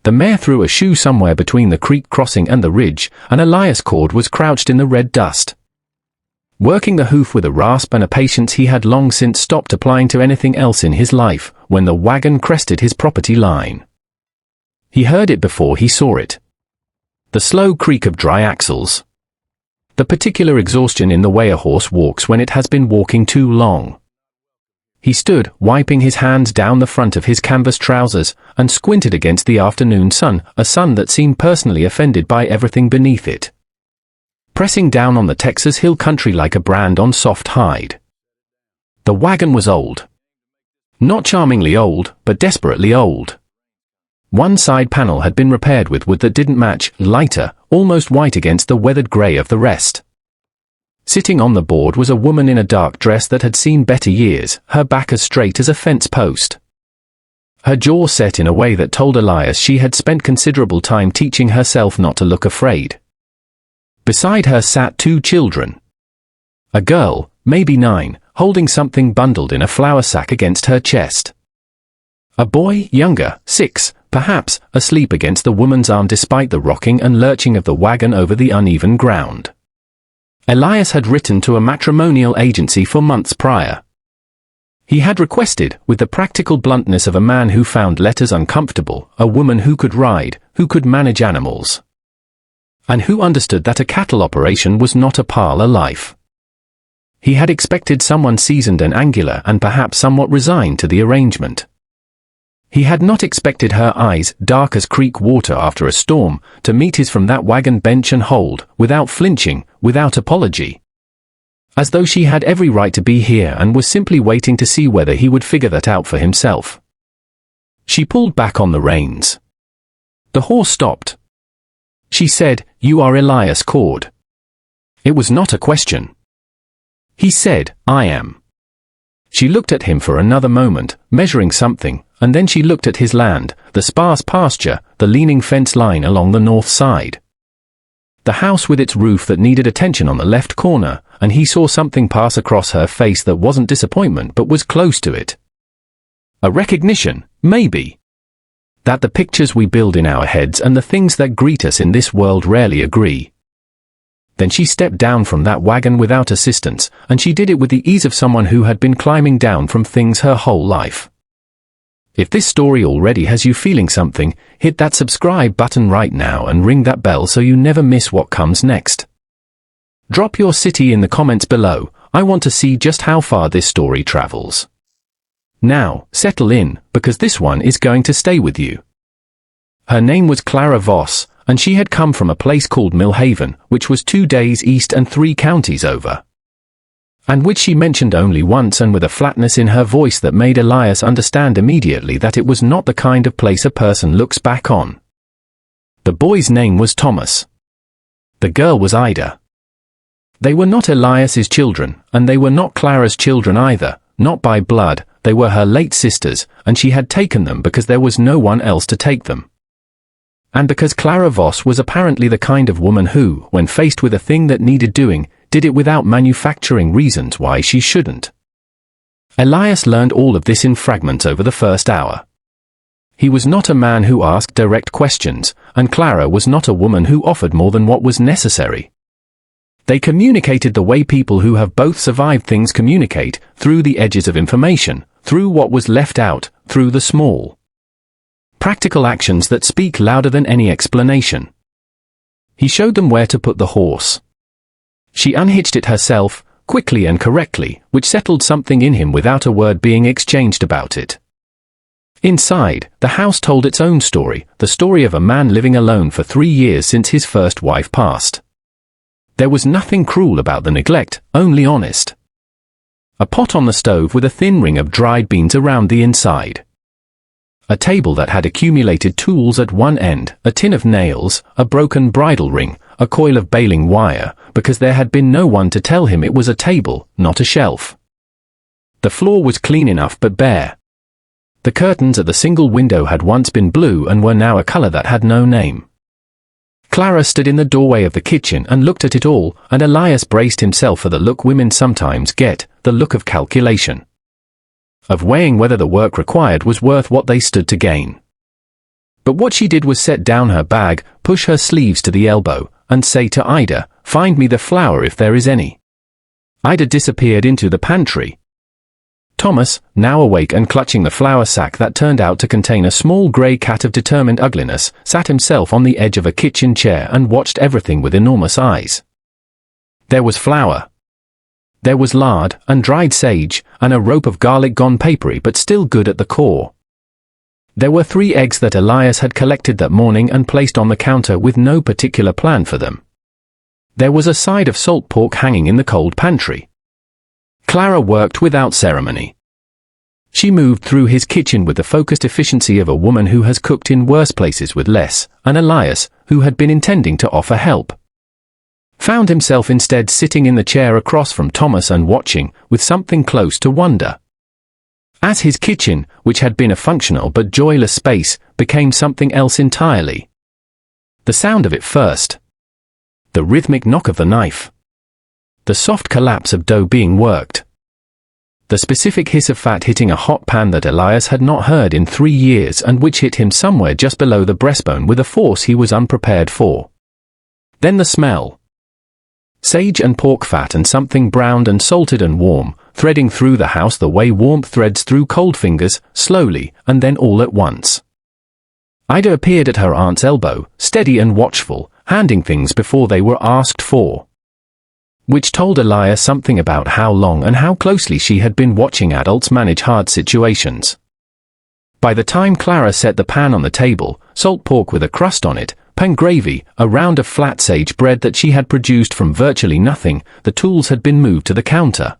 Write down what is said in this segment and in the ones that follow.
The mare threw a shoe somewhere between the creek crossing and the ridge, and Elias Cord was crouched in the red dust, working the hoof with a rasp and a patience he had long since stopped applying to anything else in his life, when the wagon crested his property line. He heard it before he saw it. The slow creak of dry axles. The particular exhaustion in the way a horse walks when it has been walking too long. He stood, wiping his hands down the front of his canvas trousers, and squinted against the afternoon sun, a sun that seemed personally offended by everything beneath it, pressing down on the Texas hill country like a brand on soft hide. The wagon was old. Not charmingly old, but desperately old. One side panel had been repaired with wood that didn't match, lighter, almost white against the weathered grey of the rest. Sitting on the board was a woman in a dark dress that had seen better years, her back as straight as a fence post. Her jaw set in a way that told Elias she had spent considerable time teaching herself not to look afraid. Beside her sat 2 children. A girl, maybe 9, holding something bundled in a flour sack against her chest. A boy, younger, 6, perhaps, asleep against the woman's arm despite the rocking and lurching of the wagon over the uneven ground. Elias had written to a matrimonial agency for months prior. He had requested, with the practical bluntness of a man who found letters uncomfortable, a woman who could ride, who could manage animals, and who understood that a cattle operation was not a parlor life. He had expected someone seasoned and angular and perhaps somewhat resigned to the arrangement. He had not expected her eyes, dark as creek water after a storm, to meet his from that wagon bench and hold, without flinching, without apology. As though she had every right to be here and was simply waiting to see whether he would figure that out for himself. She pulled back on the reins. The horse stopped. She said, "You are Elias Cord." It was not a question. He said, "I am." She looked at him for another moment, measuring something, and then she looked at his land, the sparse pasture, the leaning fence line along the north side, the house with its roof that needed attention on the left corner, and he saw something pass across her face that wasn't disappointment but was close to it. A recognition, maybe, that the pictures we build in our heads and the things that greet us in this world rarely agree. Then she stepped down from that wagon without assistance, and she did it with the ease of someone who had been climbing down from things her whole life. If this story already has you feeling something, hit that subscribe button right now and ring that bell so you never miss what comes next. Drop your city in the comments below. I want to see just how far this story travels. Now, settle in, because this one is going to stay with you. Her name was Clara Voss, and she had come from a place called Millhaven, which was 2 days east and 3 counties over, and which she mentioned only once and with a flatness in her voice that made Elias understand immediately that it was not the kind of place a person looks back on. The boy's name was Thomas. The girl was Ida. They were not Elias's children, and they were not Clara's children either, not by blood. They were her late sisters, and she had taken them because there was no one else to take them. And because Clara Voss was apparently the kind of woman who, when faced with a thing that needed doing, did it without manufacturing reasons why she shouldn't. Elias learned all of this in fragments over the first hour. He was not a man who asked direct questions, and Clara was not a woman who offered more than what was necessary. They communicated the way people who have both survived things communicate, through the edges of information, through what was left out, through the small, practical actions that speak louder than any explanation. He showed them where to put the horse. She unhitched it herself, quickly and correctly, which settled something in him without a word being exchanged about it. Inside, the house told its own story, the story of a man living alone for 3 years since his first wife passed. There was nothing cruel about the neglect, only honest. A pot on the stove with a thin ring of dried beans around the inside. A table that had accumulated tools at one end, a tin of nails, a broken bridle ring, a coil of baling wire, because there had been no one to tell him it was a table, not a shelf. The floor was clean enough but bare. The curtains at the single window had once been blue and were now a color that had no name. Clara stood in the doorway of the kitchen and looked at it all, and Elias braced himself for the look women sometimes get, the look of calculation, of weighing whether the work required was worth what they stood to gain. But what she did was set down her bag, push her sleeves to the elbow, and say to Ida, "Find me the flour if there is any." Ida disappeared into the pantry. Thomas, now awake and clutching the flour sack that turned out to contain a small grey cat of determined ugliness, sat himself on the edge of a kitchen chair and watched everything with enormous eyes. There was flour. There was lard, and dried sage, and a rope of garlic gone papery but still good at the core. There were 3 eggs that Elias had collected that morning and placed on the counter with no particular plan for them. There was a side of salt pork hanging in the cold pantry. Clara worked without ceremony. She moved through his kitchen with the focused efficiency of a woman who has cooked in worse places with less, and Elias, who had been intending to offer help, found himself instead sitting in the chair across from Thomas and watching, with something close to wonder, as his kitchen, which had been a functional but joyless space, became something else entirely. The sound of it first. The rhythmic knock of the knife. The soft collapse of dough being worked. The specific hiss of fat hitting a hot pan that Elias had not heard in 3 years and which hit him somewhere just below the breastbone with a force he was unprepared for. Then the smell. Sage and pork fat and something browned and salted and warm, threading through the house the way warmth threads through cold fingers, slowly, and then all at once. Ida appeared at her aunt's elbow, steady and watchful, handing things before they were asked for, which told Elias something about how long and how closely she had been watching adults manage hard situations. By the time Clara set the pan on the table, salt pork with a crust on it, pan gravy, a round of flat sage bread that she had produced from virtually nothing, the tools had been moved to the counter.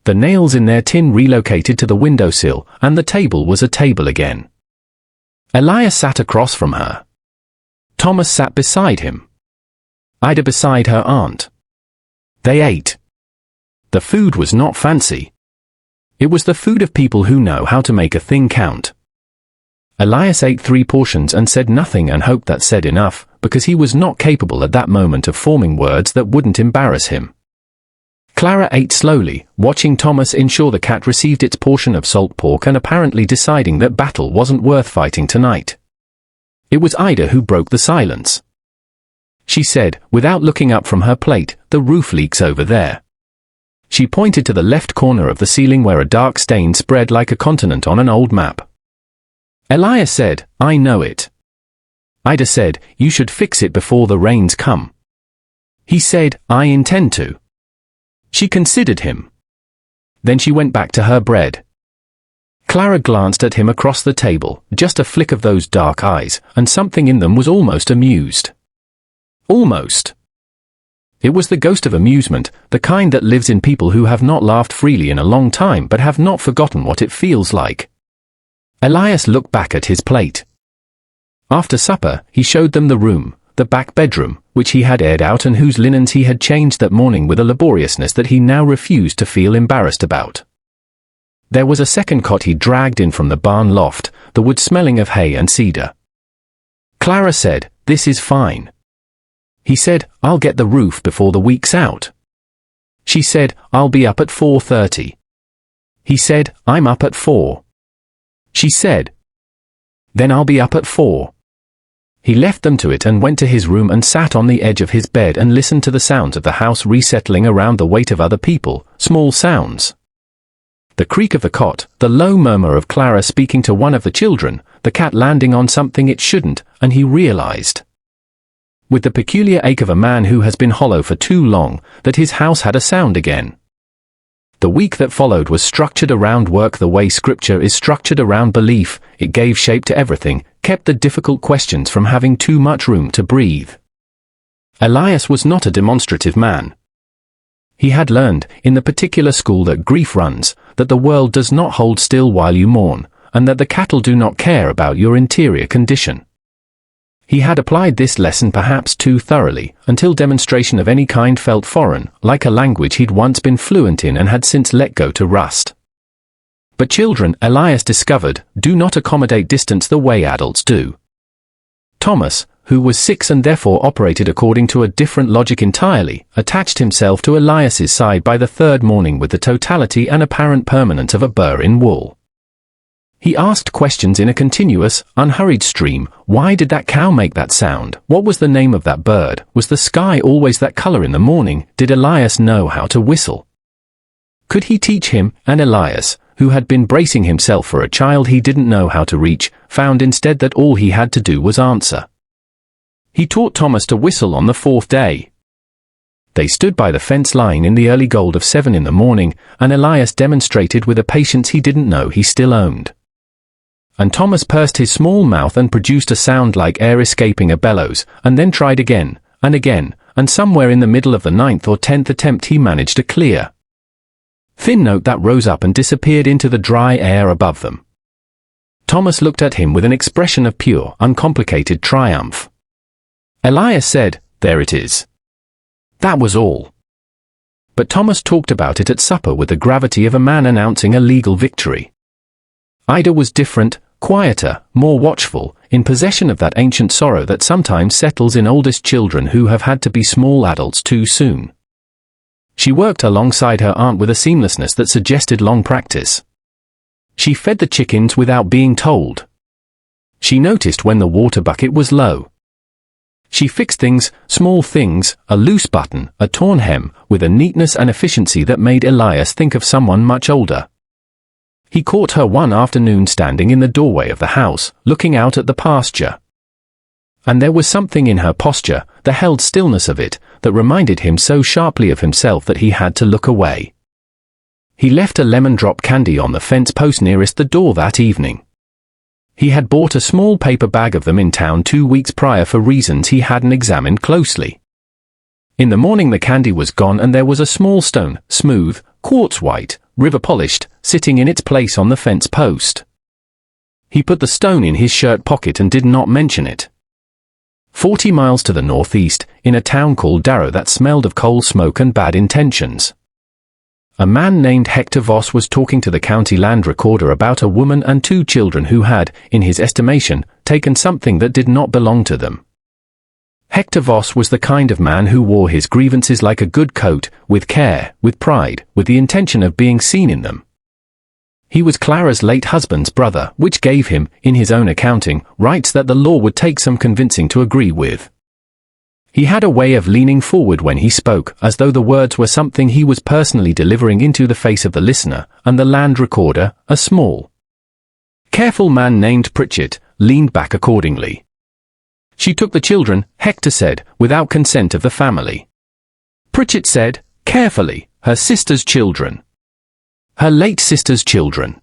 The nails in their tin relocated to the windowsill, and the table was a table again. Elias sat across from her. Thomas sat beside him. Ida beside her aunt. They ate. The food was not fancy. It was the food of people who know how to make a thing count. Elias ate 3 portions and said nothing and hoped that said enough, because he was not capable at that moment of forming words that wouldn't embarrass him. Clara ate slowly, watching Thomas ensure the cat received its portion of salt pork and apparently deciding that battle wasn't worth fighting tonight. It was Ida who broke the silence. She said, without looking up from her plate, "The roof leaks over there." She pointed to the left corner of the ceiling where a dark stain spread like a continent on an old map. Elias said, "I know it." Ida said, "You should fix it before the rains come." He said, "I intend to." She considered him. Then she went back to her bread. Clara glanced at him across the table, just a flick of those dark eyes, and something in them was almost amused. Almost. It was the ghost of amusement, the kind that lives in people who have not laughed freely in a long time but have not forgotten what it feels like. Elias looked back at his plate. After supper, he showed them the room, the back bedroom, which he had aired out and whose linens he had changed that morning with a laboriousness that he now refused to feel embarrassed about. There was a second cot he dragged in from the barn loft, the wood smelling of hay and cedar. Clara said, "This is fine." He said, "I'll get the roof before the week's out." She said, "I'll be up at 4:30. He said, "I'm up at 4. She said, "Then I'll be up at 4. He left them to it and went to his room and sat on the edge of his bed and listened to the sounds of the house resettling around the weight of other people, small sounds. The creak of the cot, the low murmur of Clara speaking to one of the children, the cat landing on something it shouldn't, and he realized, with the peculiar ache of a man who has been hollow for too long, that his house had a sound again. The week that followed was structured around work the way scripture is structured around belief. It gave shape to everything, kept the difficult questions from having too much room to breathe. Elias was not a demonstrative man. He had learned, in the particular school that grief runs, that the world does not hold still while you mourn, and that the cattle do not care about your interior condition. He had applied this lesson perhaps too thoroughly, until demonstration of any kind felt foreign, like a language he'd once been fluent in and had since let go to rust. But children, Elias discovered, do not accommodate distance the way adults do. Thomas, who was 6 and therefore operated according to a different logic entirely, attached himself to Elias's side by the 3rd morning with the totality and apparent permanence of a burr in wool. He asked questions in a continuous, unhurried stream. Why did that cow make that sound? What was the name of that bird? Was the sky always that color in the morning? Did Elias know how to whistle? Could he teach him? And Elias, who had been bracing himself for a child he didn't know how to reach, found instead that all he had to do was answer. He taught Thomas to whistle on the 4th day. They stood by the fence line in the early gold of 7 in the morning, and Elias demonstrated with a patience he didn't know he still owned. And Thomas pursed his small mouth and produced a sound like air escaping a bellows, and then tried again, and somewhere in the middle of the 9th or 10th attempt he managed a clear, thin note that rose up and disappeared into the dry air above them. Thomas looked at him with an expression of pure, uncomplicated triumph. Elias said, "There it is." That was all. But Thomas talked about it at supper with the gravity of a man announcing a legal victory. Ida was different, quieter, more watchful, in possession of that ancient sorrow that sometimes settles in oldest children who have had to be small adults too soon. She worked alongside her aunt with a seamlessness that suggested long practice. She fed the chickens without being told. She noticed when the water bucket was low. She fixed things, small things, a loose button, a torn hem, with a neatness and efficiency that made Elias think of someone much older. He caught her one afternoon standing in the doorway of the house, looking out at the pasture. And there was something in her posture, the held stillness of it, that reminded him so sharply of himself that he had to look away. He left a lemon drop candy on the fence post nearest the door that evening. He had bought a small paper bag of them in town 2 weeks prior for reasons he hadn't examined closely. In the morning the candy was gone and there was a small stone, smooth, quartz white, river polished, sitting in its place on the fence post. He put the stone in his shirt pocket and did not mention it. 40 miles to the northeast, in a town called Darrow that smelled of coal smoke and bad intentions, a man named Hector Voss was talking to the county land recorder about a woman and 2 children who had, in his estimation, taken something that did not belong to them. Hector Voss was the kind of man who wore his grievances like a good coat, with care, with pride, with the intention of being seen in them. He was Clara's late husband's brother, which gave him, in his own accounting, rights that the law would take some convincing to agree with. He had a way of leaning forward when he spoke, as though the words were something he was personally delivering into the face of the listener, and the land recorder, a small, careful man named Pritchett, leaned back accordingly. She took the children, Hector said, without consent of the family. Pritchett said, carefully, her sister's children. Her late sister's children.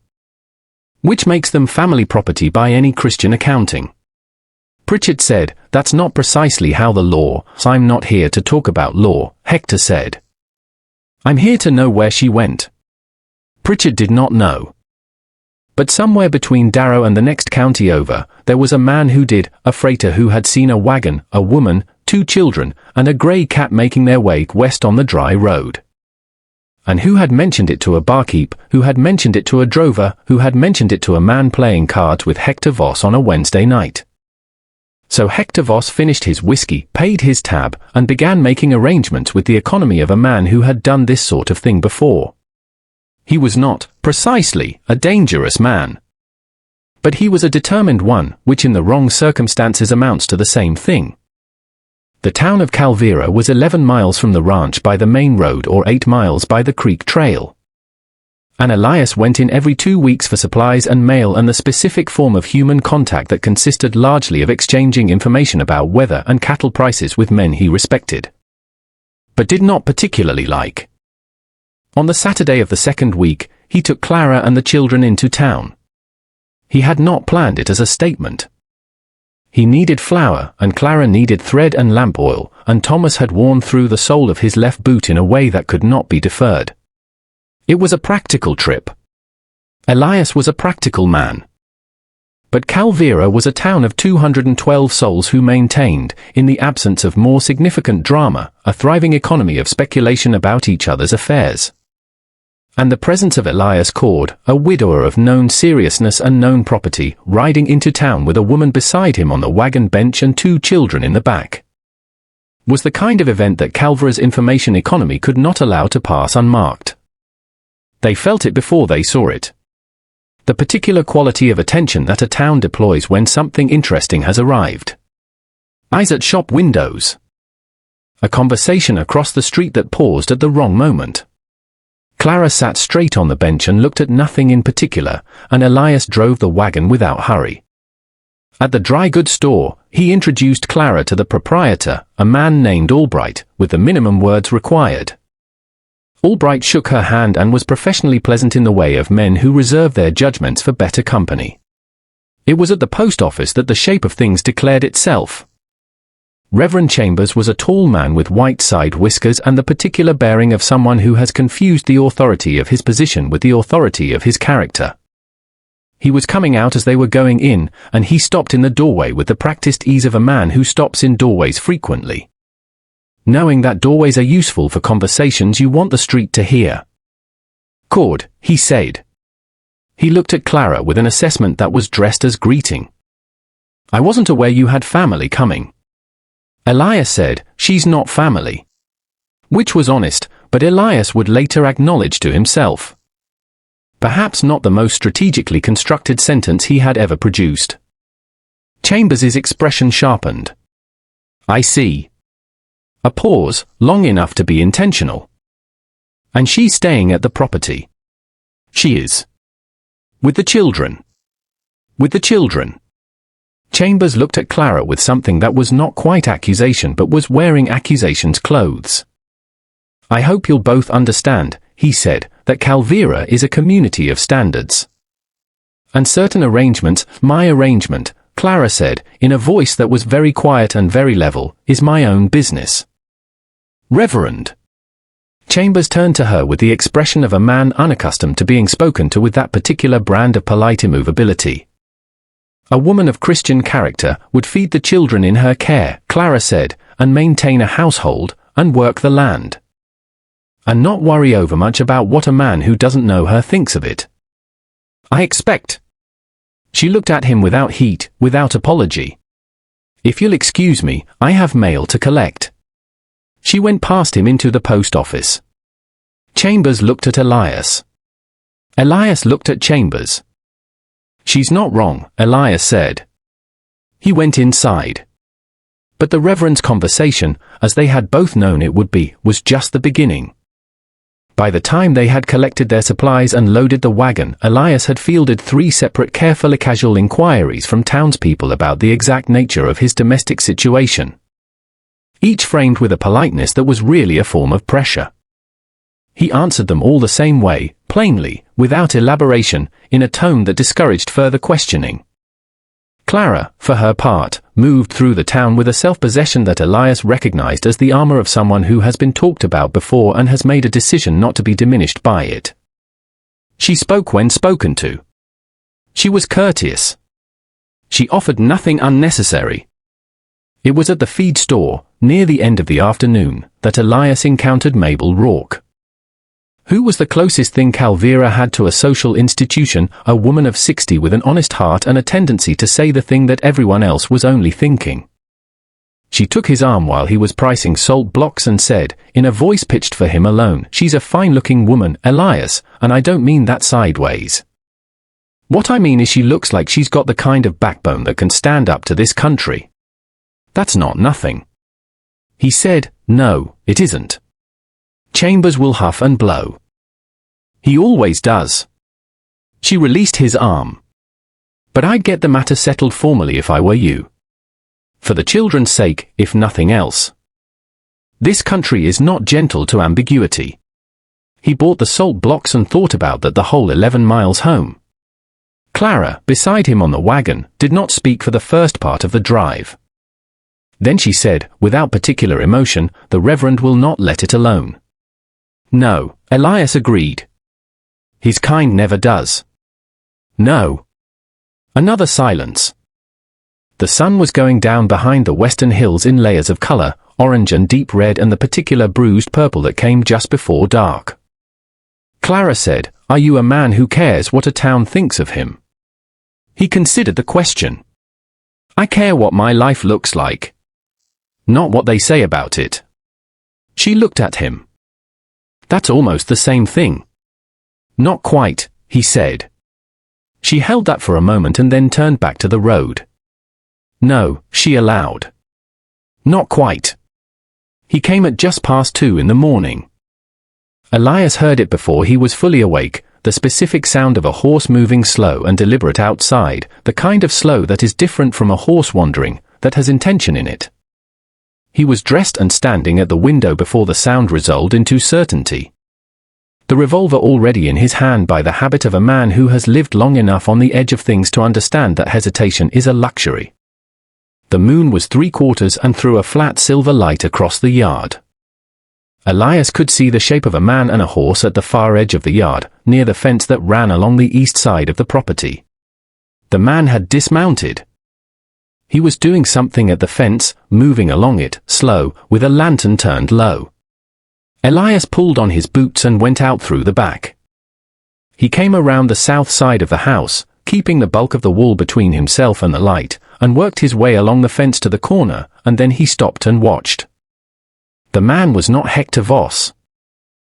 Which makes them family property by any Christian accounting. Pritchett said, that's not precisely how the law, I'm not here to talk about law, Hector said. I'm here to know where she went. Pritchett did not know. But somewhere between Darrow and the next county over, there was a man who did, a freighter who had seen a wagon, a woman, 2 children, and a grey cat making their way west on the dry road. And who had mentioned it to a barkeep, who had mentioned it to a drover, who had mentioned it to a man playing cards with Hector Voss on a Wednesday night. So Hector Voss finished his whiskey, paid his tab, and began making arrangements with the economy of a man who had done this sort of thing before. He was not, precisely, a dangerous man. But he was a determined one, which in the wrong circumstances amounts to the same thing. The town of Calvera was 11 miles from the ranch by the main road or 8 miles by the creek trail. And Elias went in every 2 weeks for supplies and mail and the specific form of human contact that consisted largely of exchanging information about weather and cattle prices with men he respected, but did not particularly like. On the Saturday of the 2nd week, he took Clara and the children into town. He had not planned it as a statement. He needed flour, and Clara needed thread and lamp oil, and Thomas had worn through the sole of his left boot in a way that could not be deferred. It was a practical trip. Elias was a practical man. But Calvera was a town of 212 souls who maintained, in the absence of more significant drama, a thriving economy of speculation about each other's affairs. And the presence of Elias Cord, a widower of known seriousness and known property, riding into town with a woman beside him on the wagon bench and 2 children in the back, was the kind of event that Calvera's information economy could not allow to pass unmarked. They felt it before they saw it. The particular quality of attention that a town deploys when something interesting has arrived. Eyes at shop windows. A conversation across the street that paused at the wrong moment. Clara sat straight on the bench and looked at nothing in particular, and Elias drove the wagon without hurry. At the dry goods store, he introduced Clara to the proprietor, a man named Albright, with the minimum words required. Albright shook her hand and was professionally pleasant in the way of men who reserve their judgments for better company. It was at the post office that the shape of things declared itself. Reverend Chambers was a tall man with white side whiskers and the particular bearing of someone who has confused the authority of his position with the authority of his character. He was coming out as they were going in, and he stopped in the doorway with the practiced ease of a man who stops in doorways frequently. Knowing that doorways are useful for conversations you want the street to hear. "Cord," he said. He looked at Clara with an assessment that was dressed as greeting. "I wasn't aware you had family coming." Elias said, "She's not family." Which was honest, but Elias would later acknowledge to himself. Perhaps not the most strategically constructed sentence he had ever produced. Chambers's expression sharpened. "I see." A pause, long enough to be intentional. "And she's staying at the property." "She is." "With the children." "With the children." Chambers looked at Clara with something that was not quite accusation but was wearing accusation's clothes. "I hope you'll both understand," he said, "that Calvira is a community of standards. And certain arrangements, my arrangement," Clara said, in a voice that was very quiet and very level, "is my own business." "Reverend." Chambers turned to her with the expression of a man unaccustomed to being spoken to with that particular brand of polite immovability. "A woman of Christian character would feed the children in her care," Clara said, "and maintain a household, and work the land. And not worry over much about what a man who doesn't know her thinks of it. I expect." She looked at him without heat, without apology. "If you'll excuse me, I have mail to collect." She went past him into the post office. Chambers looked at Elias. Elias looked at Chambers. "She's not wrong," Elias said. He went inside. But the Reverend's conversation, as they had both known it would be, was just the beginning. By the time they had collected their supplies and loaded the wagon, Elias had fielded 3 separate carefully casual inquiries from townspeople about the exact nature of his domestic situation. Each framed with a politeness that was really a form of pressure. He answered them all the same way, plainly, without elaboration, in a tone that discouraged further questioning. Clara, for her part, moved through the town with a self-possession that Elias recognized as the armor of someone who has been talked about before and has made a decision not to be diminished by it. She spoke when spoken to. She was courteous. She offered nothing unnecessary. It was at the feed store, near the end of the afternoon, that Elias encountered Mabel Rourke. Who was the closest thing Calvira had to a social institution, a woman of 60 with an honest heart and a tendency to say the thing that everyone else was only thinking. She took his arm while he was pricing salt blocks and said, in a voice pitched for him alone, "She's a fine-looking woman, Elias, and I don't mean that sideways. What I mean is she looks like she's got the kind of backbone that can stand up to this country. That's not nothing." He said, "No, it isn't." Chambers will huff and blow. He always does. She released his arm. "But I'd get the matter settled formally if I were you. For the children's sake, if nothing else. This country is not gentle to ambiguity." He bought the salt blocks and thought about that the whole 11 miles home. Clara, beside him on the wagon, did not speak for the first part of the drive. Then she said, without particular emotion, "The Reverend will not let it alone." "No," Elias agreed. "His kind never does." "No." Another silence. The sun was going down behind the western hills in layers of color, orange and deep red and the particular bruised purple that came just before dark. Clara said, "Are you a man who cares what a town thinks of him?" He considered the question. "I care what my life looks like. Not what they say about it." She looked at him. "That's almost the same thing." "Not quite," he said. She held that for a moment and then turned back to the road. "No," she allowed. "Not quite. He came at just past 2 in the morning." Elias heard it before he was fully awake, the specific sound of a horse moving slow and deliberate outside, the kind of slow that is different from a horse wandering, that has intention in it. He was dressed and standing at the window before the sound resolved into certainty. The revolver already in his hand, by the habit of a man who has lived long enough on the edge of things to understand that hesitation is a luxury. The moon was 3/4 and threw a flat silver light across the yard. Elias could see the shape of a man and a horse at the far edge of the yard, near the fence that ran along the east side of the property. The man had dismounted. He was doing something at the fence, moving along it, slow, with a lantern turned low. Elias pulled on his boots and went out through the back. He came around the south side of the house, keeping the bulk of the wall between himself and the light, and worked his way along the fence to the corner, and then he stopped and watched. The man was not Hector Voss.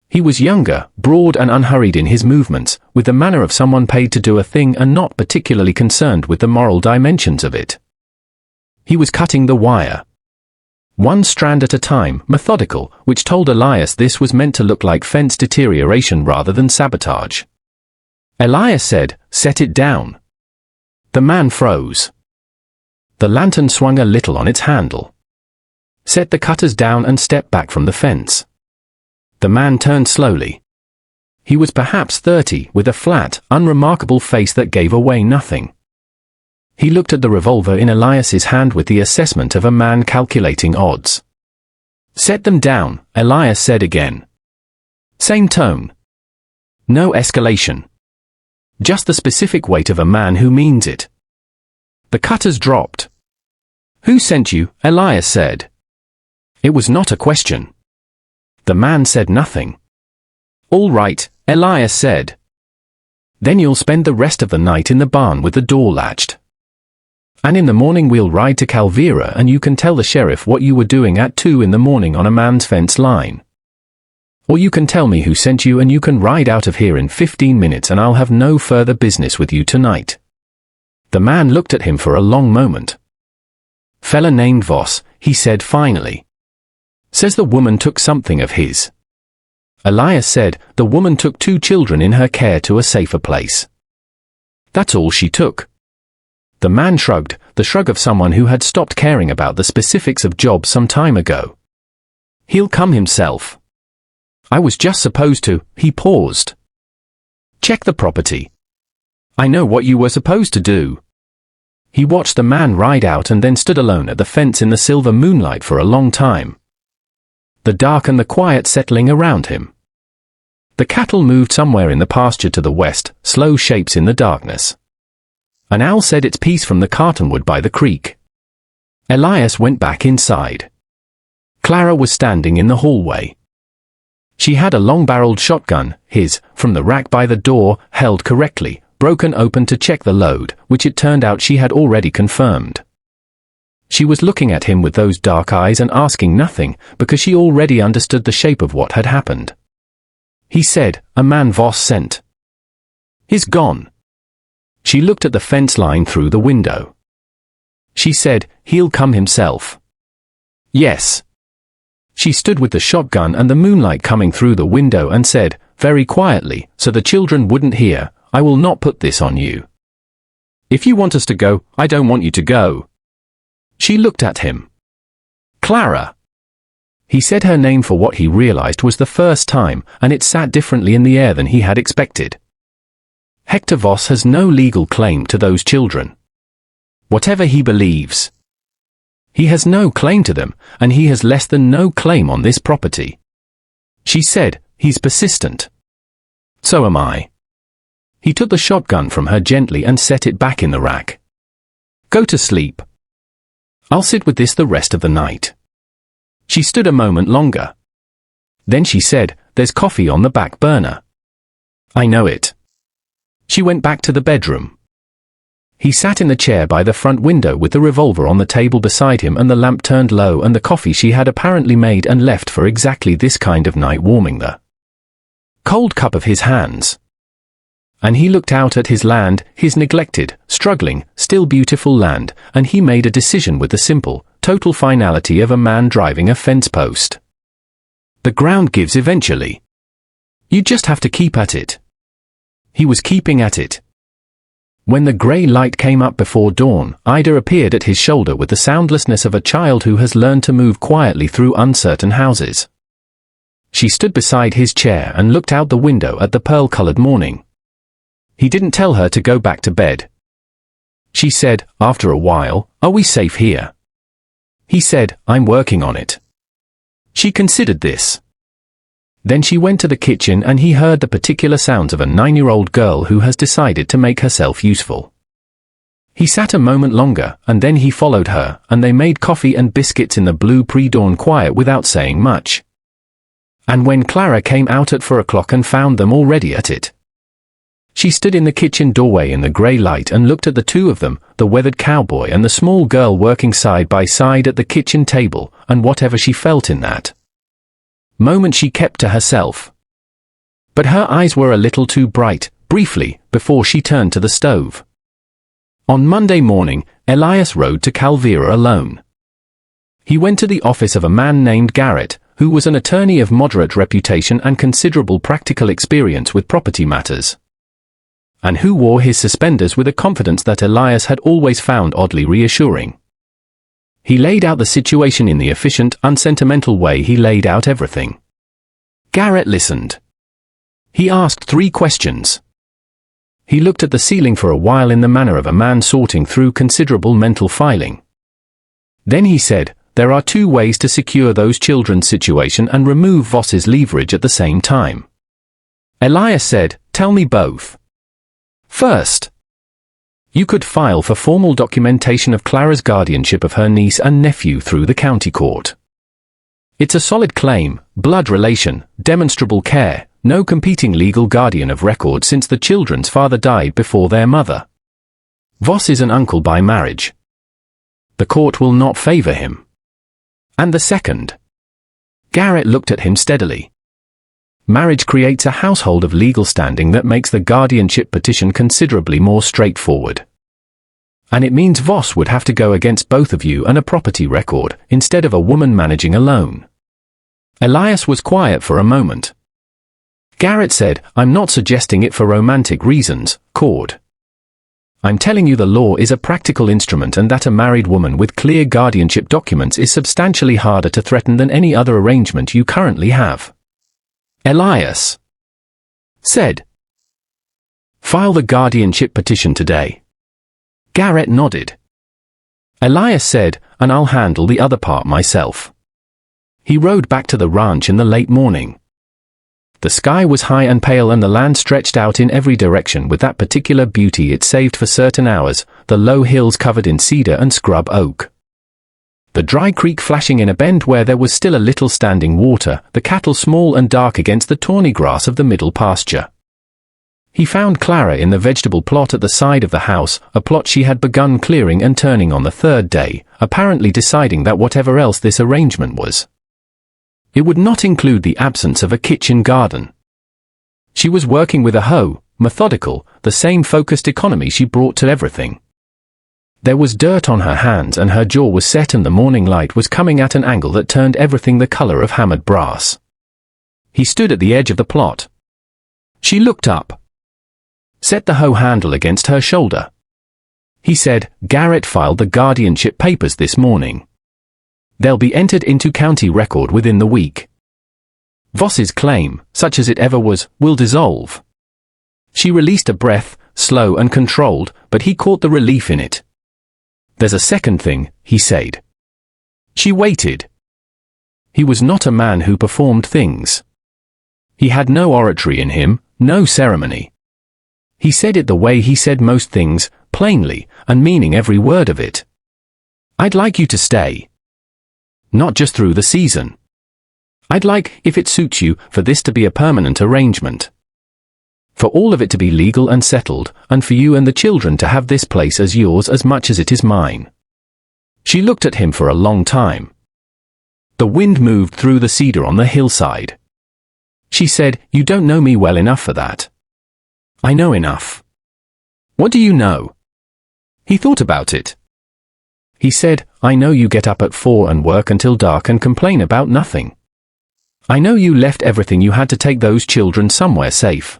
He was younger, broad and unhurried in his movements, with the manner of someone paid to do a thing and not particularly concerned with the moral dimensions of it. He was cutting the wire. One strand at a time, methodical, which told Elias this was meant to look like fence deterioration rather than sabotage. Elias said, "Set it down." The man froze. The lantern swung a little on its handle. "Set the cutters down and step back from the fence." The man turned slowly. He was perhaps 30, with a flat, unremarkable face that gave away nothing. He looked at the revolver in Elias's hand with the assessment of a man calculating odds. "Set them down," Elias said again. Same tone. No escalation. Just the specific weight of a man who means it. The cutters dropped. "Who sent you?" Elias said. It was not a question. The man said nothing. "All right," Elias said. "Then you'll spend the rest of the night in the barn with the door latched. And in the morning we'll ride to Calvera and you can tell the sheriff what you were doing at 2 in the morning on a man's fence line. Or you can tell me who sent you and you can ride out of here in 15 minutes and I'll have no further business with you tonight." The man looked at him for a long moment. "Fella named Voss," he said finally. "Says the woman took something of his." Elias said, "The woman took 2 children in her care to a safer place. That's all she took." The man shrugged, the shrug of someone who had stopped caring about the specifics of jobs some time ago. "He'll come himself. I was just supposed to." He paused. "Check the property. I know what you were supposed to do." He watched the man ride out and then stood alone at the fence in the silver moonlight for a long time. The dark and the quiet settling around him. The cattle moved somewhere in the pasture to the west, slow shapes in the darkness. An owl said its piece from the cartonwood by the creek. Elias went back inside. Clara was standing in the hallway. She had a long-barreled shotgun, his, from the rack by the door, held correctly, broken open to check the load, which it turned out she had already confirmed. She was looking at him with those dark eyes and asking nothing, because she already understood the shape of what had happened. He said, "A man Voss sent. He's gone." She looked at the fence line through the window. She said, "He'll come himself." "Yes." She stood with the shotgun and the moonlight coming through the window and said, very quietly, so the children wouldn't hear, "I will not put this on you. If you want us to go, I don't want you to go." She looked at him. "Clara." He said her name for what he realized was the first time, and it sat differently in the air than he had expected. Hector Voss has no legal claim to those children. Whatever he believes. He has no claim to them, and he has less than no claim on this property. She said, "He's persistent. So am I." He took the shotgun from her gently and set it back in the rack. "Go to sleep. I'll sit with this the rest of the night." She stood a moment longer. Then she said, "There's coffee on the back burner." "I know it." She went back to the bedroom. He sat in the chair by the front window with the revolver on the table beside him and the lamp turned low and the coffee she had apparently made and left for exactly this kind of night warming the cold cup of his hands. And he looked out at his land, his neglected, struggling, still beautiful land, and he made a decision with the simple, total finality of a man driving a fence post. The ground gives eventually. You just have to keep at it. He was keeping at it. When the grey light came up before dawn, Ida appeared at his shoulder with the soundlessness of a child who has learned to move quietly through uncertain houses. She stood beside his chair and looked out the window at the pearl-colored morning. He didn't tell her to go back to bed. She said, after a while, "Are we safe here?" He said, "I'm working on it." She considered this. Then she went to the kitchen and he heard the particular sounds of a 9-year-old girl who has decided to make herself useful. He sat a moment longer, and then he followed her, and they made coffee and biscuits in the blue pre-dawn quiet without saying much. And when Clara came out at 4 o'clock and found them already at it, she stood in the kitchen doorway in the grey light and looked at the two of them, the weathered cowboy and the small girl working side by side at the kitchen table, and whatever she felt in that moment she kept to herself. But her eyes were a little too bright, briefly, before she turned to the stove. On Monday morning, Elias rode to Calvera alone. He went to the office of a man named Garrett, who was an attorney of moderate reputation and considerable practical experience with property matters, and who wore his suspenders with a confidence that Elias had always found oddly reassuring. He laid out the situation in the efficient, unsentimental way he laid out everything. Garrett listened. He asked 3 questions. He looked at the ceiling for a while in the manner of a man sorting through considerable mental filing. Then he said, "There are 2 ways to secure those children's situation and remove Voss's leverage at the same time." Elias said, "Tell me both." First, you could file for formal documentation of Clara's guardianship of her niece and nephew through the county court. It's a solid claim, blood relation, demonstrable care, no competing legal guardian of record since the children's father died before their mother. Voss is an uncle by marriage. The court will not favor him. And the second. Garrett looked at him steadily. Marriage creates a household of legal standing that makes the guardianship petition considerably more straightforward. And it means Voss would have to go against both of you and a property record, instead of a woman managing alone. Elias was quiet for a moment. Garrett said, "I'm not suggesting it for romantic reasons, Cord. I'm telling you the law is a practical instrument and that a married woman with clear guardianship documents is substantially harder to threaten than any other arrangement you currently have." Elias said, "File the guardianship petition today." Garrett nodded. Elias said, "And I'll handle the other part myself." He rode back to the ranch in the late morning. The sky was high and pale and the land stretched out in every direction with that particular beauty it saved for certain hours, the low hills covered in cedar and scrub oak, the dry creek flashing in a bend where there was still a little standing water, the cattle small and dark against the tawny grass of the middle pasture. He found Clara in the vegetable plot at the side of the house, a plot she had begun clearing and turning on the 3rd day, apparently deciding that whatever else this arrangement was, it would not include the absence of a kitchen garden. She was working with a hoe, methodical, the same focused economy she brought to everything. There was dirt on her hands and her jaw was set and the morning light was coming at an angle that turned everything the color of hammered brass. He stood at the edge of the plot. She looked up. Set the hoe handle against her shoulder. He said, "Garrett filed the guardianship papers this morning. They'll be entered into county record within the week. Voss's claim, such as it ever was, will dissolve." She released a breath, slow and controlled, but he caught the relief in it. "There's a second thing," he said. She waited. He was not a man who performed things. He had no oratory in him, no ceremony. He said it the way he said most things, plainly, and meaning every word of it. "I'd like you to stay. Not just through the season. I'd like, if it suits you, for this to be a permanent arrangement. For all of it to be legal and settled, and for you and the children to have this place as yours as much as it is mine." She looked at him for a long time. The wind moved through the cedar on the hillside. She said, "You don't know me well enough for that. I know enough. What do you know? He thought about it. He said, I know you get up at 4 and work until dark and complain about nothing. I know you left everything you had to take those children somewhere safe.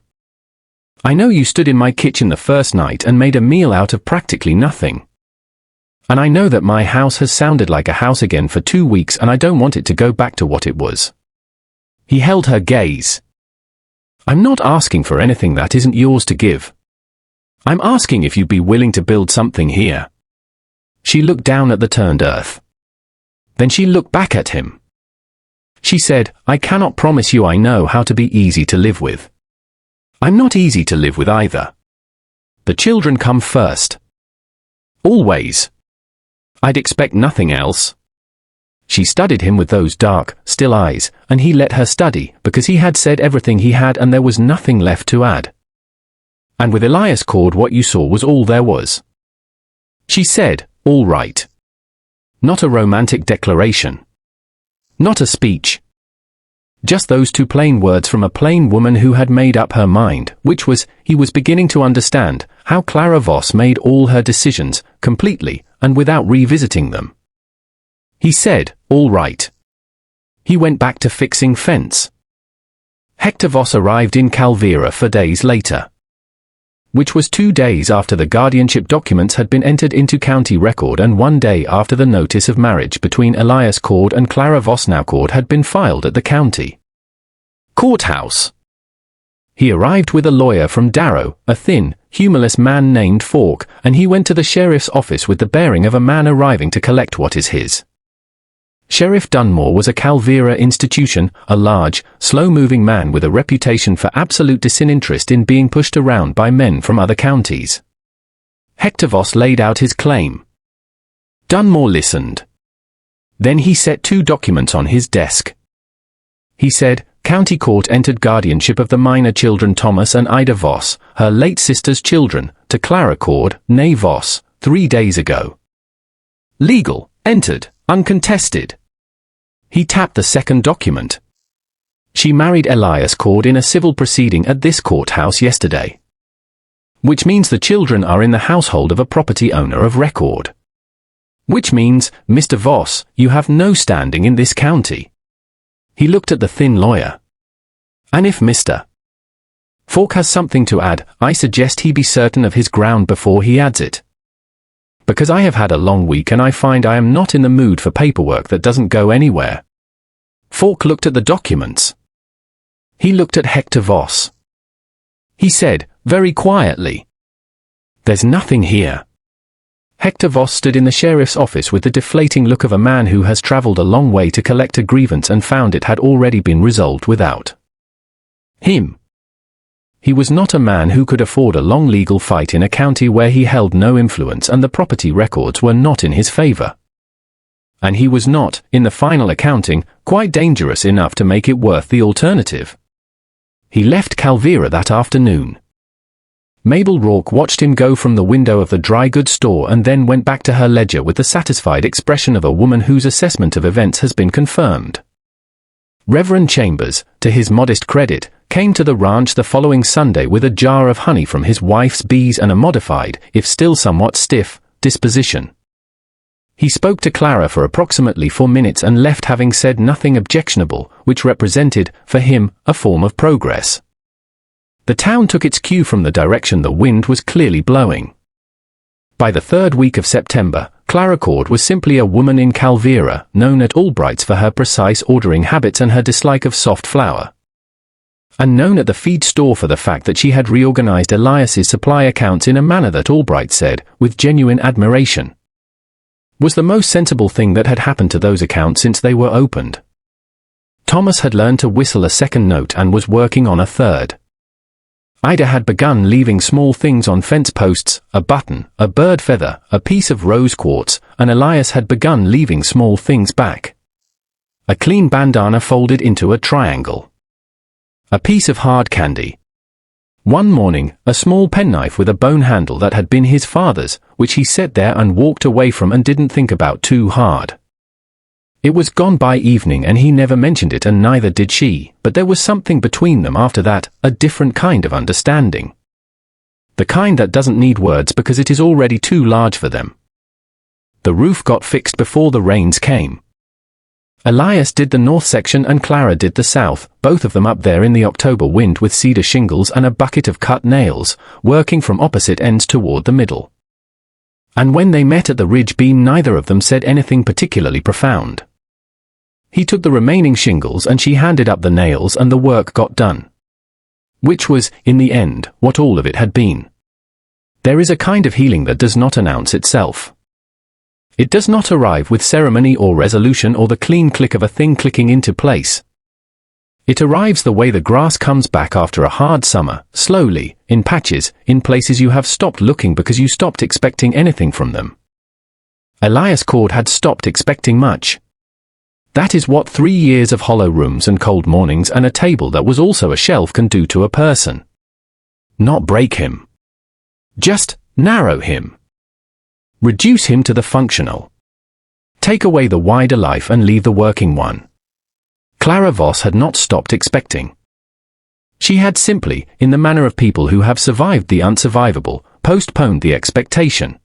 I know you stood in my kitchen the first night and made a meal out of practically nothing. And I know that my house has sounded like a house again for 2 weeks and I don't want it to go back to what it was. He held her gaze. I'm not asking for anything that isn't yours to give. I'm asking if you'd be willing to build something here. She looked down at the turned earth. Then she looked back at him. She said, I cannot promise you I know how to be easy to live with. I'm not easy to live with either. The children come first. Always. I'd expect nothing else. She studied him with those dark, still eyes, and he let her study because he had said everything he had and there was nothing left to add. And with Elias Cord what you saw was all there was. She said, all right. Not a romantic declaration. Not a speech. Just those 2 plain words from a plain woman who had made up her mind, which was, he was beginning to understand, how Clara Voss made all her decisions, completely, and without revisiting them. He said, all right. He went back to fixing fence. Hector Voss arrived in Calvera 4 days later. Which was 2 days after the guardianship documents had been entered into county record and 1 day after the notice of marriage between Elias Cord and Clara Voss Cord had been filed at the county courthouse. He arrived with a lawyer from Darrow, a thin, humorless man named Falk, and he went to the sheriff's office with the bearing of a man arriving to collect what is his. Sheriff Dunmore was a Calvera institution, a large, slow-moving man with a reputation for absolute disinterest in being pushed around by men from other counties. Hector Voss laid out his claim. Dunmore listened. Then he set 2 documents on his desk. He said, County Court entered guardianship of the minor children Thomas and Ida Voss, her late sister's children, to Clara Cord, née Voss, 3 days ago. Legal, entered. Uncontested. He tapped the second document. She married Elias Cord in a civil proceeding at this courthouse yesterday. Which means the children are in the household of a property owner of record. Which means, Mr. Voss, you have no standing in this county. He looked at the thin lawyer. And if Mr. Falk has something to add, I suggest he be certain of his ground before he adds it. Because I have had a long week and I find I am not in the mood for paperwork that doesn't go anywhere. Falk looked at the documents. He looked at Hector Voss. He said, very quietly, there's nothing here. Hector Voss stood in the sheriff's office with the deflating look of a man who has traveled a long way to collect a grievance and found it had already been resolved without him. He was not a man who could afford a long legal fight in a county where he held no influence and the property records were not in his favor. And he was not, in the final accounting, quite dangerous enough to make it worth the alternative. He left Calvera that afternoon. Mabel Rourke watched him go from the window of the dry goods store and then went back to her ledger with the satisfied expression of a woman whose assessment of events has been confirmed. Reverend Chambers, to his modest credit, came to the ranch the following Sunday with a jar of honey from his wife's bees and a modified, if still somewhat stiff, disposition. He spoke to Clara for approximately 4 minutes and left having said nothing objectionable, which represented, for him, a form of progress. The town took its cue from the direction the wind was clearly blowing. By the 3rd week of September, Clara Cord was simply a woman in Calvera, known at Albright's for her precise ordering habits and her dislike of soft flour. And known at the feed store for the fact that she had reorganized Elias's supply accounts in a manner that Albright said, with genuine admiration, was the most sensible thing that had happened to those accounts since they were opened. Thomas had learned to whistle a second note and was working on a third. Ida had begun leaving small things on fence posts, a button, a bird feather, a piece of rose quartz, and Elias had begun leaving small things back. A clean bandana folded into a triangle. A piece of hard candy. One morning, a small penknife with a bone handle that had been his father's, which he set there and walked away from and didn't think about too hard. It was gone by evening and he never mentioned it and neither did she, but there was something between them after that, a different kind of understanding. The kind that doesn't need words because it is already too large for them. The roof got fixed before the rains came. Elias did the north section and Clara did the south, both of them up there in the October wind with cedar shingles and a bucket of cut nails, working from opposite ends toward the middle. And when they met at the ridge beam, neither of them said anything particularly profound. He took the remaining shingles and she handed up the nails and the work got done. Which was, in the end, what all of it had been. There is a kind of healing that does not announce itself. It does not arrive with ceremony or resolution or the clean click of a thing clicking into place. It arrives the way the grass comes back after a hard summer, slowly, in patches, in places you have stopped looking because you stopped expecting anything from them. Elias Cord had stopped expecting much. That is what 3 years of hollow rooms and cold mornings and a table that was also a shelf can do to a person. Not break him. Just narrow him. Reduce him to the functional. Take away the wider life and leave the working one. Clara Voss had not stopped expecting. She had simply, in the manner of people who have survived the unsurvivable, postponed the expectation.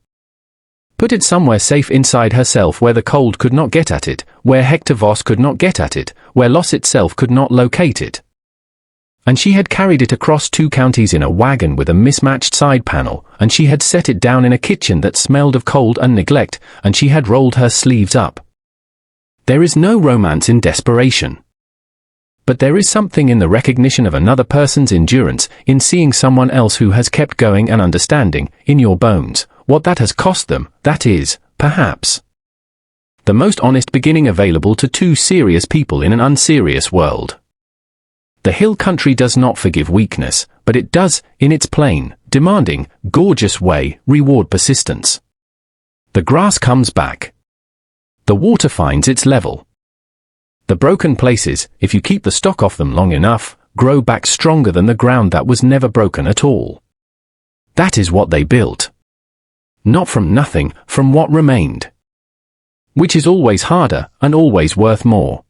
Put it somewhere safe inside herself where the cold could not get at it, where Hector Voss could not get at it, where loss itself could not locate it. And she had carried it across 2 counties in a wagon with a mismatched side panel, and she had set it down in a kitchen that smelled of cold and neglect, and she had rolled her sleeves up. There is no romance in desperation. But there is something in the recognition of another person's endurance, in seeing someone else who has kept going and understanding, in your bones, what that has cost them. That is, perhaps, the most honest beginning available to 2 serious people in an unserious world. The hill country does not forgive weakness, but it does, in its plain, demanding, gorgeous way, reward persistence. The grass comes back. The water finds its level. The broken places, if you keep the stock off them long enough, grow back stronger than the ground that was never broken at all. That is what they built. Not from nothing, from what remained. Which is always harder, and always worth more.